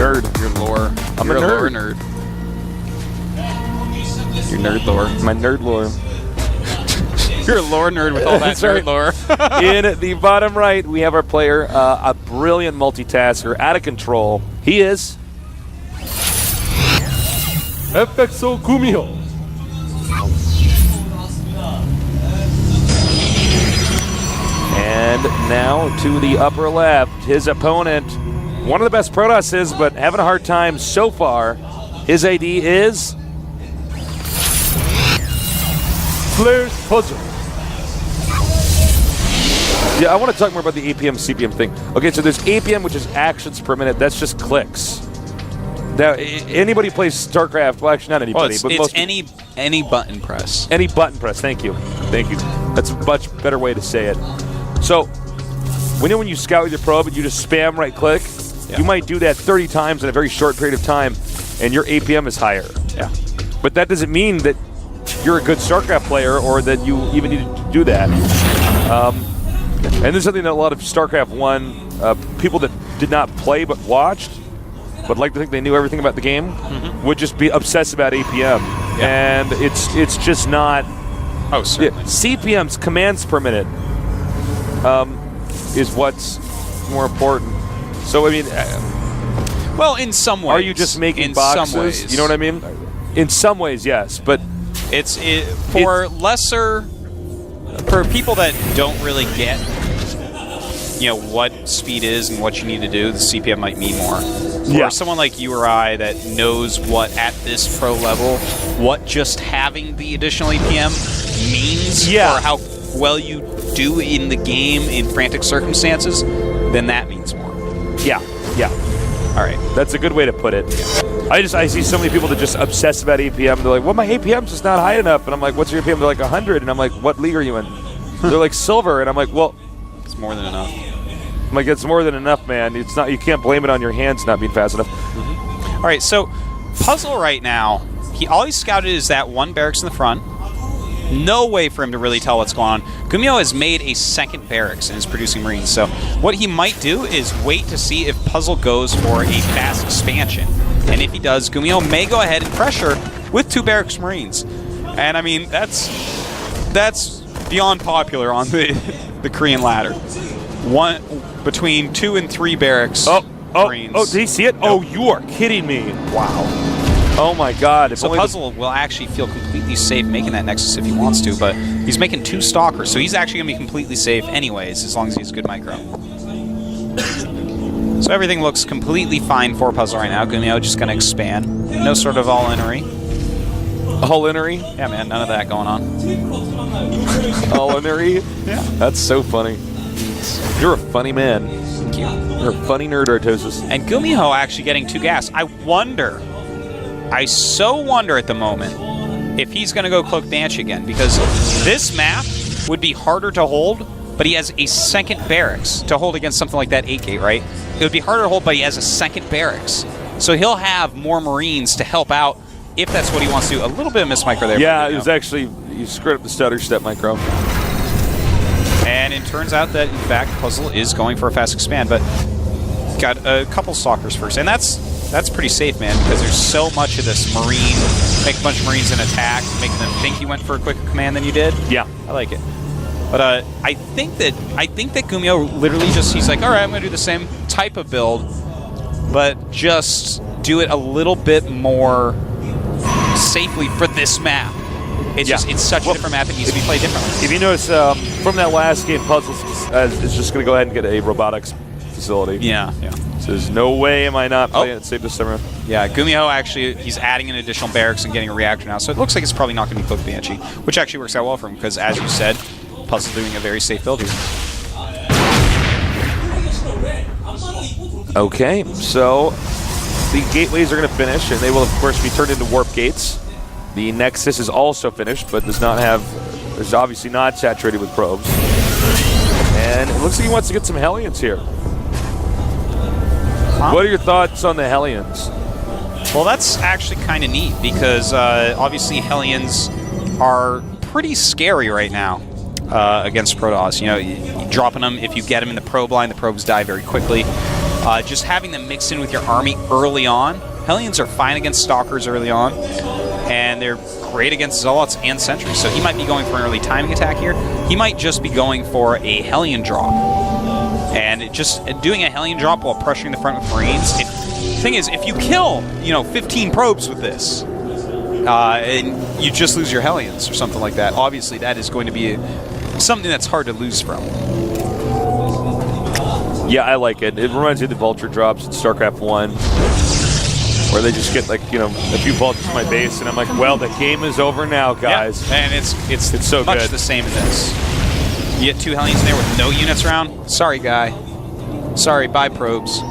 Nerd. Your lore. I'm a lore nerd. nerd. Your nerd lore. My nerd lore. You're a lore nerd with all that That's nerd right. lore. In the bottom right, we have our player, a brilliant multitasker, out of control. He is FXO Gumiho. And now to the upper left, his opponent, one of the best Protosses, but having a hard time so far. His AD is Flair's Puzzle. Yeah, I want to talk more about the APM CPM thing. Okay, so there's APM, which is actions per minute. That's just clicks. Now, anybody plays StarCraft, well, actually not anybody, Well, but it's most any button press. any button press. Thank you. That's a much better way to say it. So, when you scout with your probe and you just spam right click, you might do that 30 times in a very short period of time, and your APM is higher. Yeah. But that doesn't mean that you're a good StarCraft player or that you even need to do that. And this is something that a lot of StarCraft 1 people that did not play but watched, but like to think they knew everything about the game, would just be obsessed about APM. Yeah. And it's just not. Oh, certainly. CPM's commands per minute is what's more important. So I mean, well, in some ways. are you just making in boxes? Some ways. You know what I mean? In some ways, yes, but for people that don't really get what speed is and what you need to do, the CPM might mean more. Yeah. For someone like you or I that knows what at this pro level, what just having the additional APM means Yeah. or how well you do in the game in frantic circumstances, then that means more. yeah. All right. That's a good way to put it. I see so many people that just obsess about APM. They're like, well, my APM's just not high enough. And I'm like, what's your APM? They're like 100. And I'm like, what league are you in? They're like silver. And I'm like, well, It's more than enough. I'm like, it's more than enough, man. It's not. You can't blame it on your hands not being fast enough. All right, so Puzzle right now, all he's scouted is that one barracks in the front. No way for him to really tell what's going on. Gumiho has made a second barracks and is producing Marines. So what he might do is wait to see if Puzzle goes for a fast expansion. And if he does, Gumiho may go ahead and pressure with 2 barracks Marines. And I mean, that's beyond popular on the Korean ladder. Between 2 and 3 barracks Marines. Oh, did he see it? Nope. Oh, you are kidding me. Wow. Oh, my God. So Puzzle will actually feel completely safe making that Nexus if he wants to, but he's making 2 Stalkers, so he's actually going to be completely safe anyways, as long as he has good micro. So everything looks completely fine for Puzzle right now. Gumiho just going to expand. No sort of all-inery. All-inery? Yeah, man, none of that going on. All-inery? Yeah. That's so funny. You're a funny man. Thank you. You're a funny nerd, Artosis. And Gumiho actually getting 2 gas. I so wonder at the moment if he's going to go Cloak Banshee again, because this map would be harder to hold, but he has a second barracks to hold against something like that 8-gate, right? It would be harder to hold, but he has a second barracks. So he'll have more Marines to help out if that's what he wants to do. A little bit of miss micro there. Yeah, it was actually, you screwed up the stutter step micro. And it turns out that, in fact, Puzzle is going for a fast expand, but got a couple Stalkers first. And that's pretty safe, man, because there's so much of this Marine, make a bunch of Marines in attack, making them think you went for a quicker command than you did. Yeah. I like it. But I think that Gumiho literally he's like, all right, I'm going to do the same type of build, but just do it a little bit more safely for this map. It's such a different map. It needs to be played differently. If you notice, from that last game, Puzzle is just going to go ahead and get a robotics facility. Yeah. So there's no way am I not playing it safe this time around. Yeah, Gumiho actually, he's adding an additional barracks and getting a reactor now, so it looks like it's probably not going to be Cloak Banshee, which actually works out well for him, because as you said, Puzzle's doing a very safe build here. Okay, so the gateways are going to finish, and they will, of course, be turned into warp gates. The Nexus is also finished, but is obviously not saturated with probes. And it looks like he wants to get some Hellions here. What are your thoughts on the Hellions? Well, that's actually kind of neat, because obviously Hellions are pretty scary right now against Protoss. You dropping them, if you get them in the probe line, the probes die very quickly. just having them mixed in with your army early on. Hellions are fine against Stalkers early on, and they're great against Zealots and Sentries. So he might be going for an early timing attack here. He might just be going for a Hellion drop. And just doing a Hellion drop while pressuring the front with Marines. The thing is, if you kill, 15 probes with this, and you just lose your Hellions or something like that, obviously that is going to be something that's hard to lose from. Yeah, I like it. It reminds me of the Vulture drops in StarCraft 1, where they just get, like, a few Vultures to my base, and I'm like, well, the game is over now, guys. Yeah, and it's so much good. the same in this. You get 2 Hellions in there with no units around? Sorry, guy. Sorry, bye, probes.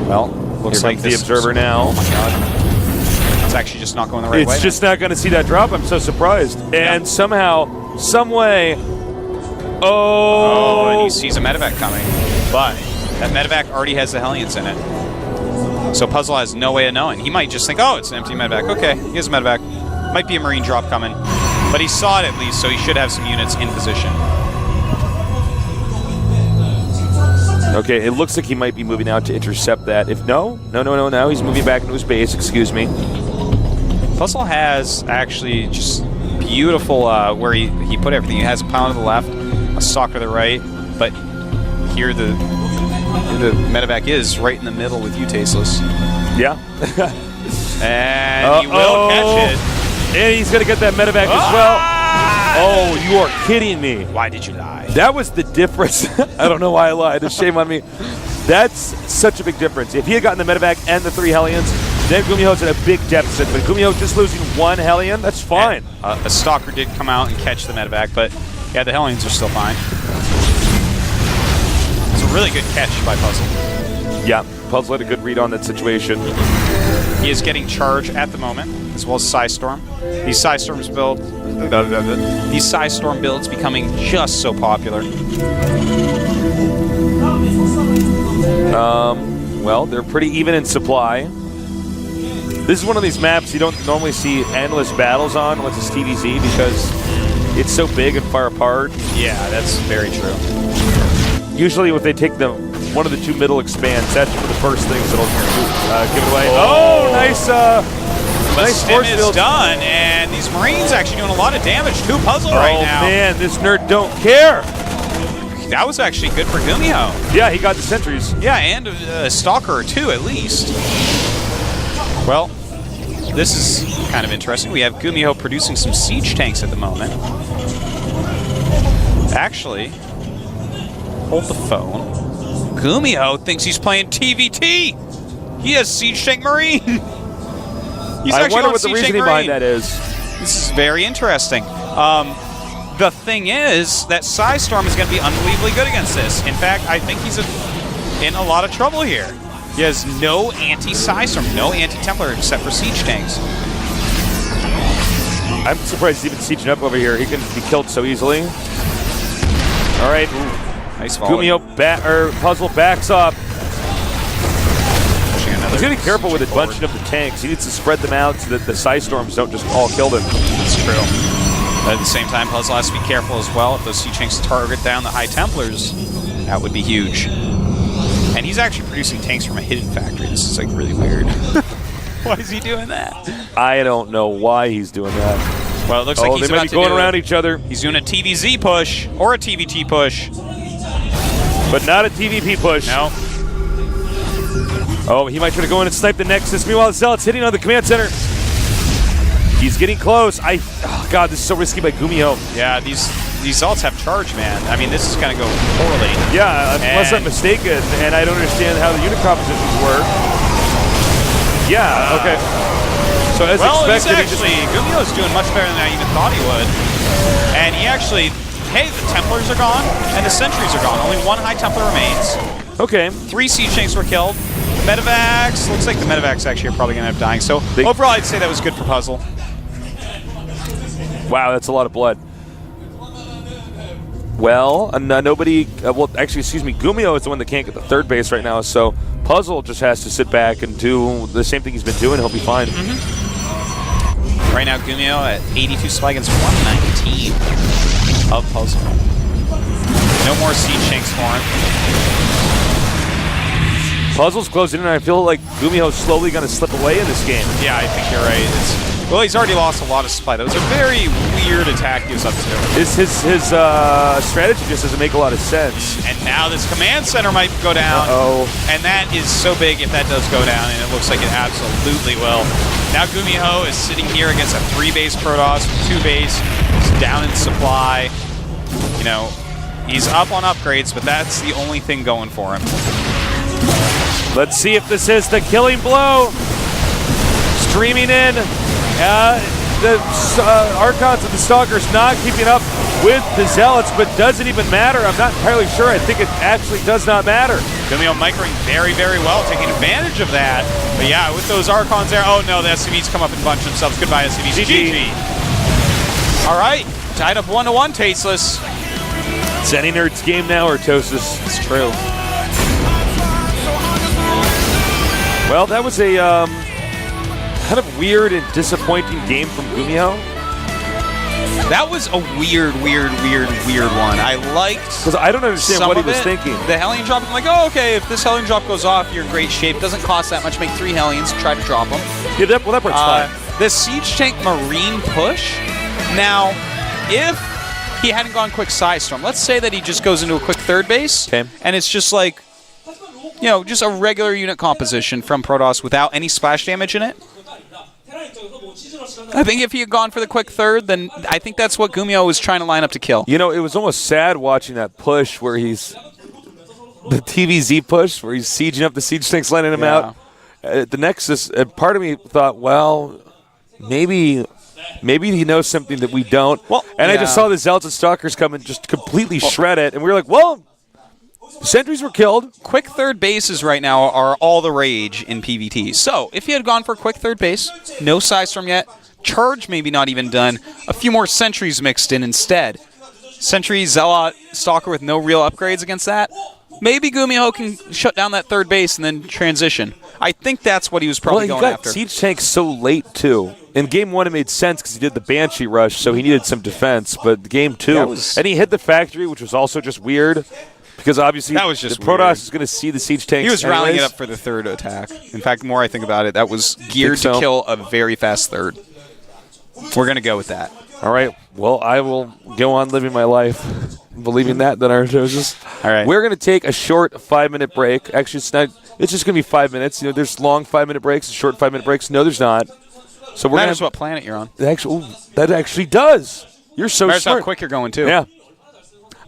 Well, looks Here like comes the this Observer now. Oh, my God. It's actually just not going the right way. It's just not going to see that drop. I'm so surprised. And somehow, some way... Oh, and he sees a medevac coming. But that medevac already has the Hellions in it. So Puzzle has no way of knowing. He might just think, oh, it's an empty medevac. Okay, he has a medevac. Might be a Marine drop coming. But he saw it at least, so he should have some units in position. Okay, it looks like he might be moving out to intercept that. If no, he's moving back into his base, excuse me. Puzzle has actually just beautiful where he put everything. He has a pylon to the left, a stalker to the right, but here the medevac is right in the middle with you, Tasteless. Yeah. And he will catch it. And he's going to get that medevac as well. Oh, you are kidding me. Why did you lie? That was the difference. I don't know why I lied. It's shame on me. That's such a big difference. If he had gotten the medevac and the 3 Hellions, then Gumiho's in a big deficit. But Gumiho just losing 1 Hellion, that's fine. And, a Stalker did come out and catch the medevac, but yeah, the Hellions are still fine. It's a really good catch by Puzzle. Yeah, Puzzle had a good read on that situation. He is getting charge at the moment, as well as Psystorm. These Psystorm builds becoming just so popular. Well, they're pretty even in supply. This is one of these maps you don't normally see endless battles on unless it's TVZ because it's so big and far apart. Yeah, that's very true. Usually if they take one of the 2 middle expands, that's one of the first things that'll give it away. Oh, nice Nice force is done, and these Marines actually doing a lot of damage to Puzzle right now. Oh, man, this nerd don't care. That was actually good for Gumiho. Yeah, he got the sentries. Yeah, and a Stalker or 2 at least. Well, this is kind of interesting. We have Gumiho producing some siege tanks at the moment. Actually, hold the phone. Gumiho thinks he's playing TVT. He has Siege Tank Marine. He's I wonder what the reasoning behind that is. This is very interesting. The thing is that Psystorm is going to be unbelievably good against this. In fact, I think he's in a lot of trouble here. He has no anti-Psystorm, no anti-Templar except for siege tanks. I'm surprised he's even sieging up over here. He can be killed so easily. All right. Nice volley. Gumiho Puzzle backs up. He's got to be careful with it bunching up the tanks. He needs to spread them out so that the Psystorms don't just all kill them. That's true. But at the same time, Puzzle has to be careful as well. If those siege tanks target down the High Templars, that would be huge. And he's actually producing tanks from a hidden factory. This is like really weird. Why is he doing that? I don't know why he's doing that. Well, it looks like he's they might be going around each other. He's doing a TVZ push or a TVT push. But not a TVP push. No. Oh, he might try to go in and snipe the Nexus. Meanwhile, the Zealot's hitting on the command center. He's getting close. Oh, God, this is so risky by Gumiho. Yeah, these Zealots have charge, man. I mean, this is going to go poorly. Yeah, unless I'm mistaken, and I don't understand how the unit compositions work. Yeah, okay. So as expected, Gumiho's doing much better than I even thought he would. And he actually, hey, the Templars are gone, and the Sentries are gone. Only 1 High Templar remains. Okay. 3 siege tanks were killed. Medevacs, looks like the Medevacs actually are probably going to end up dying. So overall, I'd say that was good for Puzzle. Wow, that's a lot of blood. Well, nobody... well, actually, excuse me, Gumiho is the one that can't get the 3rd base right now, so Puzzle just has to sit back and do the same thing he's been doing. He'll be fine. Right now, Gumiho at 82 supply against 119 of Puzzle. No more siege tanks for him. Puzzle's closing in, and I feel like Gumiho's slowly going to slip away in this game. Yeah, I think you're right. Well, he's already lost a lot of supply. That was a very weird attack he was up to. His strategy just doesn't make a lot of sense. And now this command center might go down. Uh-oh. And that is so big if that does go down, and it looks like it absolutely will. Now Gumiho is sitting here against a 3-base Protoss, 2-base. He's down in supply. You know, he's up on upgrades, but that's the only thing going for him. Let's see if this is the killing blow. Streaming in. The Archons and the Stalkers not keeping up with the Zealots, but doesn't even matter. I'm not entirely sure. I think it actually does not matter. Gumiho microing very, very well, taking advantage of that. But yeah, with those Archons there, oh no, the SCVs come up and bunch themselves. Goodbye, SCVs. GG. All right, tied up 1-1, Tasteless. It's any nerd's game now, or Tosis. It's true. Well, that was a kind of weird and disappointing game from Gumiho. That was a weird one. I liked Because I don't understand some what he of was it. thinking. The Hellion drop, I'm like, oh, okay, if this Hellion drop goes off, you're in great shape. Doesn't cost that much. Make 3 Hellions, try to drop them. Yeah, that part's fine. The Siege Tank Marine push. Now, if he hadn't gone quick Psystorm, let's say that he just goes into a quick 3rd base, Okay. and it's just like, you know, just a regular unit composition from Protoss without any splash damage in it. I think if he had gone for the quick 3rd, then I think that's what Gumiho was trying to line up to kill. You know, it was almost sad watching that push where he's the TVZ push where he's sieging up the siege tanks, letting him out at the Nexus. And part of me thought, well, maybe he knows something that we don't. Well, and I just saw the Zealots and Stalkers come and just completely shred it, and we were like, well, sentries were killed. Quick 3rd bases right now are all the rage in PvT. So, if he had gone for a quick 3rd base, no Psystorm yet, charge maybe not even done, a few more sentries mixed in instead. Sentry, Zealot, Stalker with no real upgrades against that. Maybe Gumiho can shut down that 3rd base and then transition. I think that's what he was probably going got after. siege tanks so late, too. In Game 1, it made sense because he did the Banshee rush, so he needed some defense. But Game 2, and he hit the factory, which was also just weird. Because obviously, that was just the Protoss weird. is going to see the siege tanks. He was anyways. rallying it up for the 3rd attack. In fact, the more I think about it, that was geared to kill a very fast 3rd. We're going to go with that. All right. Well, I will go on living my life, believing that. Then our just. All right. We're going to take a short 5-minute break. Actually, it's not. It's just going to be 5 minutes. You know, there's long 5-minute breaks and short 5-minute breaks. No, there's not. So we're Matters what planet you're on. That actually does. You're so Matters smart. how quick you're going too. Yeah.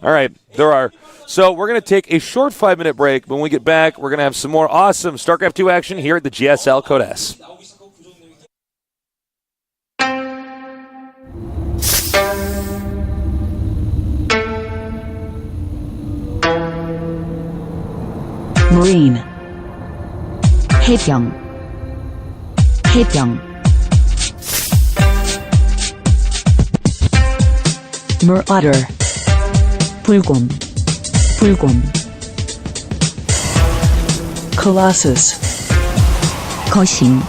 All right. There are. So we're going to take a short 5-minute break. When we get back, we're going to have some more awesome StarCraft 2 action here at the GSL Code S. Marine 해병 Marauder 불곰 Colossus 거신